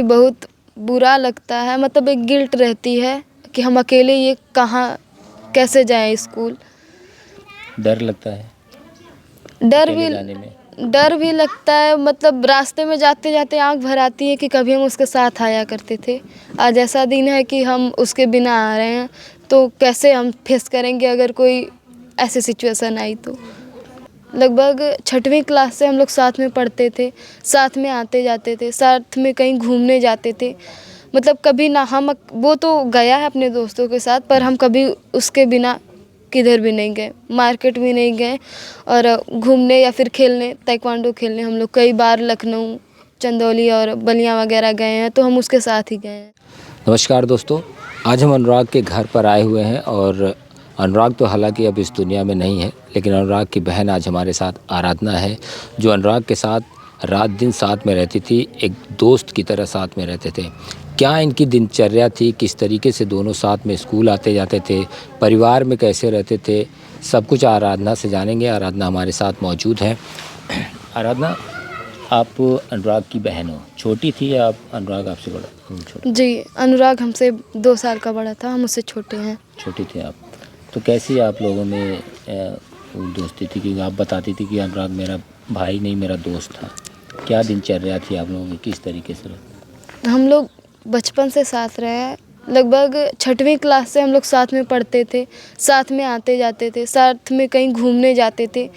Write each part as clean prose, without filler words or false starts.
बहुत बुरा लगता है, मतलब एक गिल्ट रहती है कि हम अकेले ये कहाँ कैसे जाएं स्कूल। डर लगता है डर अकेले भी जाने में। डर भी लगता है, मतलब रास्ते में जाते जाते आंख भर आती है कि कभी हम उसके साथ आया करते थे। आज ऐसा दिन है कि हम उसके बिना आ रहे हैं, तो कैसे हम फेस करेंगे अगर कोई ऐसी सिचुएशन आई तो। लगभग 6वीं क्लास से हम लोग साथ में पढ़ते थे, साथ में आते जाते थे, साथ में कहीं घूमने जाते थे। मतलब कभी ना वो तो गया है अपने दोस्तों के साथ, पर हम कभी उसके बिना किधर भी नहीं गए, मार्केट भी नहीं गए। और घूमने या फिर खेलने, ताइक्वांडो खेलने हम लोग कई बार लखनऊ, चंदौली और बलिया वगैरह गए हैं, तो हम उसके साथ ही गए हैं। नमस्कार दोस्तों, आज हम अनुराग के घर पर आए हुए हैं और अनुराग तो हालांकि अब इस दुनिया में नहीं है, लेकिन अनुराग की बहन आज हमारे साथ आराधना है, जो अनुराग के साथ रात दिन साथ में रहती थी, एक दोस्त की तरह साथ में रहते थे। क्या इनकी दिनचर्या थी, किस तरीके से दोनों साथ में स्कूल आते जाते थे, परिवार में कैसे रहते थे, सब कुछ आराधना से जानेंगे। आराधना हमारे साथ मौजूद है। आराधना, आप अनुराग की बहन हो, छोटी थी या आप अनुराग आपसे बड़ा? छोटा। जी, अनुराग हमसे 2 साल का बड़ा था, हम उससे छोटे हैं। छोटी थी आप। तो कैसी आप लोगों में वो दोस्ती थी कि आप बताती थी कि अनुराग मेरा भाई नहीं, मेरा दोस्त था? क्या दिनचर्या थी आप लोगों की, किस तरीके से? हम लोग बचपन से साथ रहे हैं। लगभग 6वीं क्लास से हम लोग साथ में पढ़ते थे, साथ में आते जाते थे, साथ में कहीं घूमने जाते थे।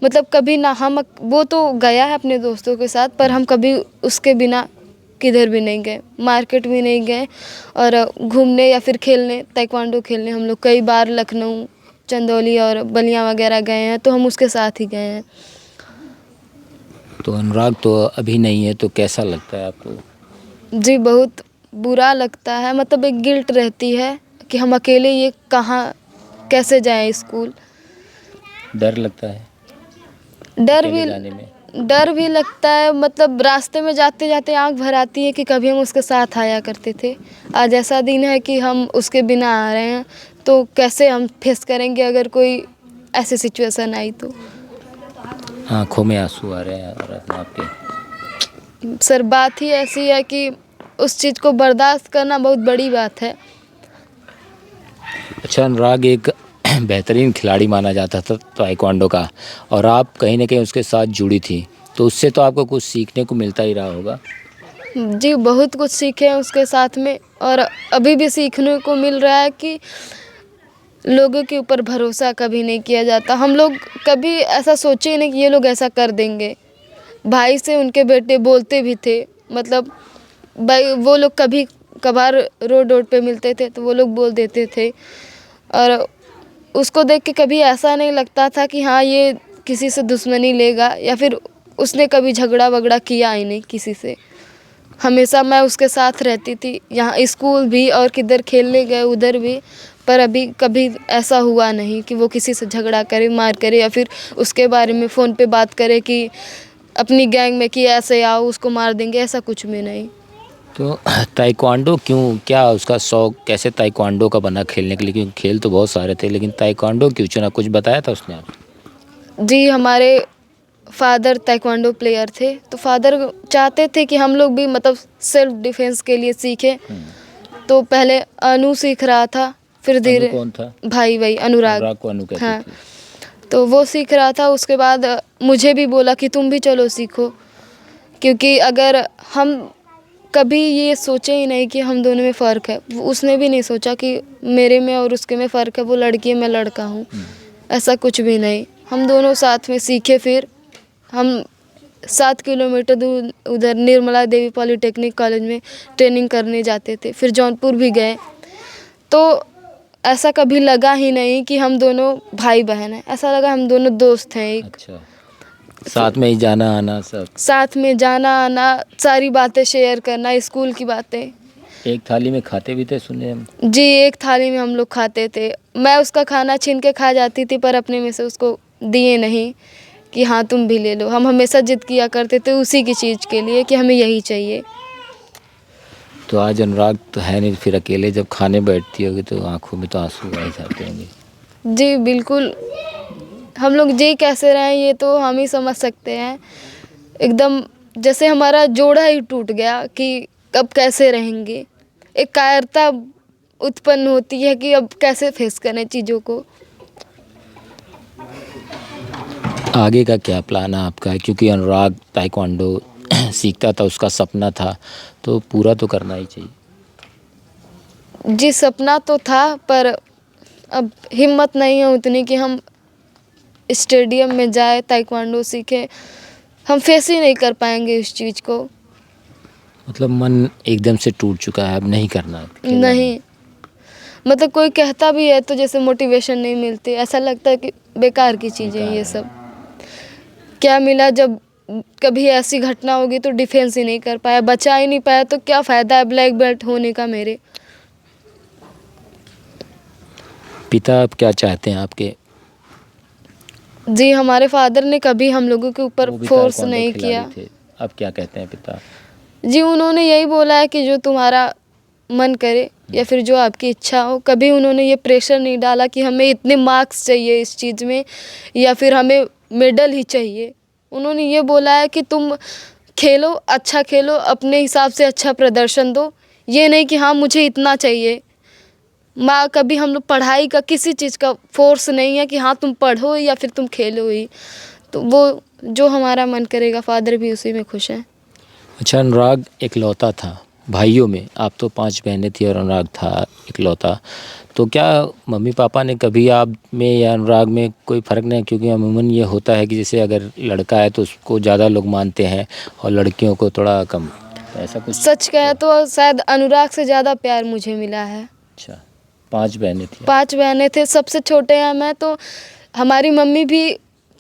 मतलब कभी ना वो तो गया है अपने दोस्तों के साथ, पर हम कभी उसके बिना किधर भी नहीं गए, मार्केट भी नहीं गए। और घूमने या फिर खेलने, ताइक्वांडो खेलने हम लोग कई बार लखनऊ, चंदौली और बलिया वगैरह गए हैं, तो हम उसके साथ ही गए हैं। तो अनुराग तो अभी नहीं है, तो कैसा लगता है आपको? जी, बहुत बुरा लगता है, मतलब एक गिल्ट रहती है कि हम अकेले ये कहाँ कैसे जाएं स्कूल। डर लगता है डर अकेले भी जाने में। डर भी लगता है, मतलब रास्ते में जाते जाते आंख भर आती है कि कभी हम उसके साथ आया करते थे। आज ऐसा दिन है कि हम उसके बिना आ रहे हैं, तो कैसे हम फेस करेंगे अगर कोई ऐसी सिचुएशन आई तो। आँखों में आंसू आ रहे हैं आराधना आपके। सर, बात ही ऐसी है कि उस चीज़ को बर्दाश्त करना बहुत बड़ी बात है। अच्छा, अनुराग एक बेहतरीन खिलाड़ी माना जाता था ताइक्वांडो का, और आप कहीं ना कहीं उसके साथ जुड़ी थी, तो उससे तो आपको कुछ सीखने को मिलता ही रहा होगा। जी, बहुत कुछ सीखे हैं उसके साथ में, और अभी भी सीखने को मिल रहा है कि लोगों के ऊपर भरोसा कभी नहीं किया जाता। हम लोग कभी ऐसा सोचे ही नहीं कि ये लोग ऐसा कर देंगे। भाई से उनके बेटे बोलते भी थे, मतलब भाई वो लोग कभी कभार रोड पे मिलते थे तो वो लोग बोल देते थे। और उसको देख के कभी ऐसा नहीं लगता था कि हाँ ये किसी से दुश्मनी लेगा, या फिर उसने कभी झगड़ा वगड़ा किया ही नहीं किसी से। हमेशा मैं उसके साथ रहती थी, यहाँ स्कूल भी और किधर खेलने गए उधर भी, पर अभी कभी ऐसा हुआ नहीं कि वो किसी से झगड़ा करे, मार करे, या फिर उसके बारे में फ़ोन पे बात करे कि अपनी गैंग में कि ऐसे आओ उसको मार देंगे, ऐसा कुछ भी नहीं। तो ताइक्वांडो क्यों, क्या उसका शौक कैसे ताइक्वांडो का बना खेलने के लिए? क्योंकि खेल तो बहुत सारे थे, लेकिन ताइक्वांडो क्यों चुना, कुछ बताया था उसने आपको? जी, हमारे फादर ताइक्वांडो प्लेयर थे, तो फादर चाहते थे कि हम लोग भी मतलब सेल्फ डिफेंस के लिए सीखें। तो पहले अनु सीख रहा था, फिर धीरे कौन था? भाई वही अनुराग। अनुराग को अनु कहती हाँ, थी। तो वो सीख रहा था। उसके बाद मुझे भी बोला कि तुम भी चलो सीखो, क्योंकि अगर हम कभी ये सोचे ही नहीं कि हम दोनों में फ़र्क है। उसने भी नहीं सोचा कि मेरे में और उसके में फ़र्क है, वो लड़की है मैं लड़का हूँ, ऐसा कुछ भी नहीं। हम दोनों साथ में सीखे। फिर हम 7 किलोमीटर दूर उधर निर्मला देवी पॉलिटेक्निक कॉलेज में ट्रेनिंग करने जाते थे, फिर जौनपुर भी गए। तो ऐसा कभी लगा ही नहीं कि हम दोनों भाई बहन हैं, ऐसा लगा हम दोनों दोस्त हैं एक। अच्छा, साथ में ही जाना आना, सब साथ में जाना आना, सारी बातें शेयर करना, स्कूल की बातें। एक थाली में खाते भी थे, सुने हम। जी, एक थाली में हम लोग खाते थे। मैं उसका खाना छीन के खा जाती थी, पर अपने में से उसको दिए नहीं कि हाँ तुम भी ले लो। हम हमेशा जिद किया करते थे उसी की चीज़ के लिए कि हमें यही चाहिए। तो आज अनुराग तो है नहीं, फिर अकेले जब खाने बैठती होगी तो आंखों में तो आंसू आ ही जाते होंगे। जी बिल्कुल, हम लोग जी कैसे रहें ये तो हम ही समझ सकते हैं। एकदम जैसे हमारा जोड़ा ही टूट गया कि अब कैसे रहेंगे। एक कायरता उत्पन्न होती है कि अब कैसे फेस करें चीज़ों को। आगे का क्या प्लान है आपका? क्योंकि अनुराग ताइक्वांडो सीखता था, उसका सपना था, तो पूरा तो करना ही चाहिए। जी सपना तो था, पर अब हिम्मत नहीं है उतनी कि हम स्टेडियम में जाए ताइक्वांडो सीखें। हम फेस ही नहीं कर पाएंगे इस चीज़ को। मतलब मन एकदम से टूट चुका है, अब नहीं करना है, खेलना नहीं, मतलब कोई कहता भी है तो जैसे मोटिवेशन नहीं मिलती, ऐसा लगता है कि बेकार की चीज़ें हैं ये सब। क्या मिला जब कभी ऐसी घटना होगी तो डिफेंस ही नहीं कर पाया, बचा ही नहीं पाया, तो क्या फ़ायदा है ब्लैक बेल्ट होने का मेरे। पिता अब क्या चाहते हैं आपके? जी हमारे फादर ने कभी हम लोगों के ऊपर वो भी फोर्स ताइक्वांडो नहीं खिलाड़ी किया। थे, अब क्या कहते हैं पिता? जी उन्होंने यही बोला है कि जो तुम्हारा मन करे या फिर जो आपकी इच्छा हो। कभी उन्होंने ये प्रेशर नहीं डाला कि हमें इतने मार्क्स चाहिए इस चीज़ में या फिर हमें मेडल ही चाहिए। उन्होंने ये बोला है कि तुम खेलो, अच्छा खेलो, अपने हिसाब से अच्छा प्रदर्शन दो। ये नहीं कि हाँ मुझे इतना चाहिए। माँ कभी हम लोग पढ़ाई का किसी चीज़ का फोर्स नहीं है कि हाँ तुम पढ़ो या फिर तुम खेलो ही। तो वो जो हमारा मन करेगा, फादर भी उसी में खुश हैं। अच्छा, अनुराग इकलौता था भाइयों में, आप तो 5 बहनें थी और अनुराग था इकलौता, तो क्या मम्मी पापा ने कभी आप में या अनुराग में कोई फ़र्क नहीं? क्योंकि अमूमन ये होता है कि जैसे अगर लड़का है तो उसको ज़्यादा लोग मानते हैं और लड़कियों को थोड़ा कम, तो ऐसा कुछ? सच कहे तो शायद अनुराग से ज़्यादा प्यार मुझे मिला है। अच्छा, 5 बहनें थी। 5 बहनें थे, सबसे छोटे हैं मैं। तो हमारी मम्मी भी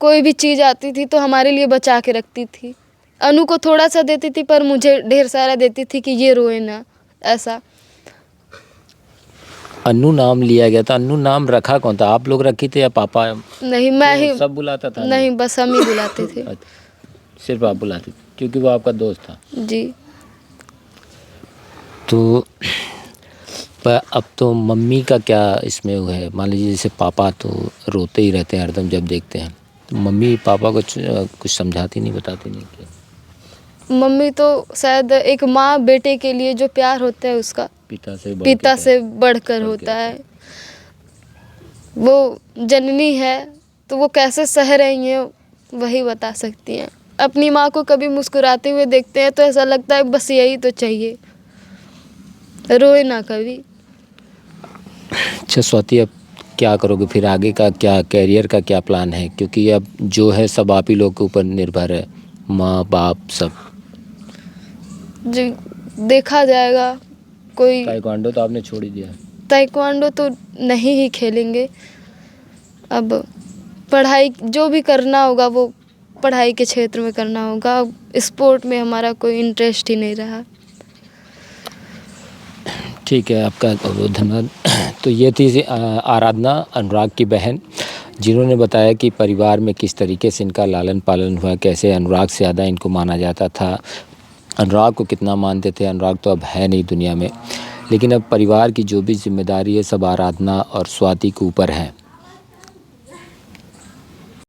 कोई भी चीज़ आती थी तो हमारे लिए बचा के रखती थी। अनु को थोड़ा सा देती थी पर मुझे ढेर सारा देती थी कि ये रोए ना, ऐसा। अन्नू नाम लिया गया था, अन्नू नाम रखा कौन था, आप लोग रखी थे या पापा? नहीं, मैं ही। सब बुलाता था? नहीं, बस हम ही बुलाते थे। अच्छा, सिर्फ आप बुलाते थे क्योंकि वो आपका दोस्त था। जी। तो पर अब तो मम्मी का क्या इसमें वो है? मान लीजिए जैसे पापा तो रोते ही रहते हैं हरदम जब देखते हैं, तो मम्मी पापा को कुछ समझाती नहीं, बताती नहीं कि? मम्मी तो शायद एक माँ बेटे के लिए जो प्यार होता है उसका पिता से बढ़कर होता है। वो जननी है तो वो कैसे सह रही हैं वही बता सकती हैं। अपनी माँ को कभी मुस्कुराते हुए देखते हैं तो ऐसा लगता है बस यही तो चाहिए, रोए ना कभी। अच्छा स्वाति, अब क्या करोगे फिर? आगे का क्या, कैरियर का क्या प्लान है? क्योंकि अब जो है सब आप ही लोग के ऊपर निर्भर है, माँ बाप सब। जी देखा जाएगा। कोई ताइक्वांडो तो आपने छोड़ ही दिया। ताइक्वांडो तो नहीं ही खेलेंगे। अब पढ़ाई जो भी करना होगा वो पढ़ाई के क्षेत्र में करना होगा। अब स्पोर्ट में हमारा कोई इंटरेस्ट ही नहीं रहा। ठीक है, आपका बहुत बहुत धन्यवाद। तो ये थी आराधना, अनुराग की बहन, जिन्होंने बताया कि परिवार में किस तरीके से इनका लालन पालन हुआ, कैसे अनुराग से ज़्यादा इनको माना जाता था, अनुराग को कितना मानते थे। अनुराग तो अब है नहीं दुनिया में, लेकिन अब परिवार की जो भी जिम्मेदारी है सब आराधना और स्वाति के ऊपर है।